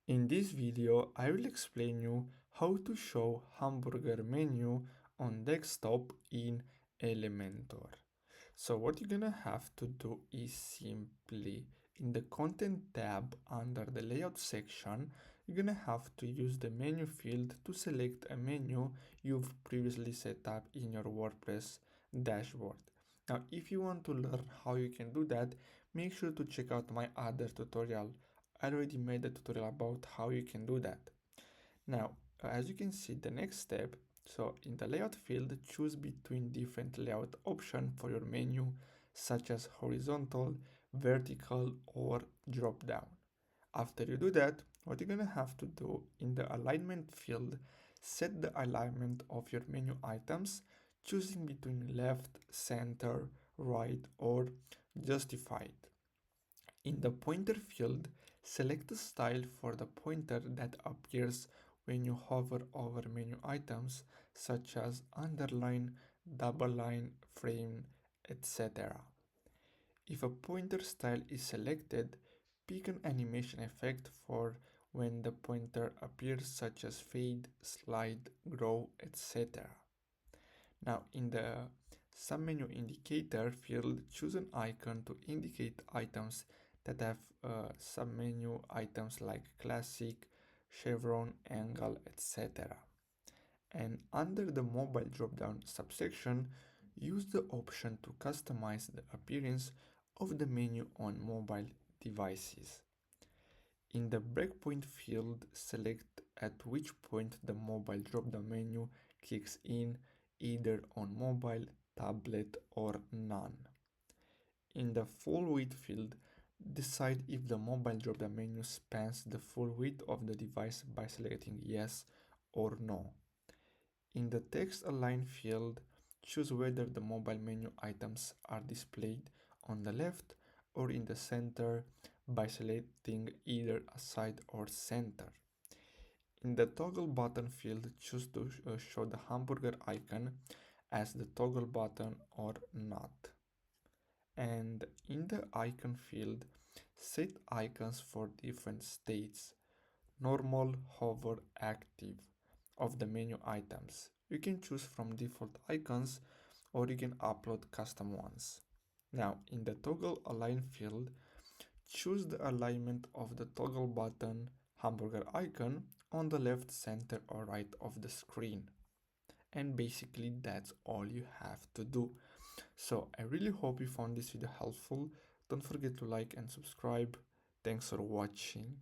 In this video, I will explain you how to show hamburger menu on desktop in Elementor. So what you're gonna have to do is simply in the content tab under the layout section, you're gonna have to use the menu field to select a menu you've previously set up in your WordPress dashboard. Now, if you want to learn how you can do that, make sure to check out my other tutorial. I already made a tutorial about how you can do that. Now, as you can see, the next step, so in the layout field, choose between different layout options for your menu, such as horizontal, vertical, or drop down. After you do that, what you're gonna have to do in the alignment field, set the alignment of your menu items, choosing between left, center, right, or justified. In the pointer field, select the style for the pointer that appears when you hover over menu items such as underline, double line, frame, etc. If a pointer style is selected, pick an animation effect for when the pointer appears such as fade, slide, grow, etc. Now in the submenu indicator field, choose an icon to indicate items that have submenu items like classic, chevron, angle, etc. And under the mobile drop-down subsection, use the option to customize the appearance of the menu on mobile devices. In the breakpoint field, select at which point the mobile drop-down menu kicks in, either on mobile, tablet, or none. In the full width field, decide if the mobile drop-down menu spans the full width of the device by selecting yes or no. In the text align field, choose whether the mobile menu items are displayed on the left or in the center by selecting either aside or center. In the toggle button field, choose to show the hamburger icon as the toggle button or not. And in the icon field, set icons for different states: normal, hover, active of the menu items. You can choose from default icons or you can upload custom ones. Now in the toggle align field, choose the alignment of the toggle button hamburger icon on the left, center, or right of the screen. And basically that's all you have to do. So I really hope you found this video helpful. Don't forget to like and subscribe. Thanks for watching.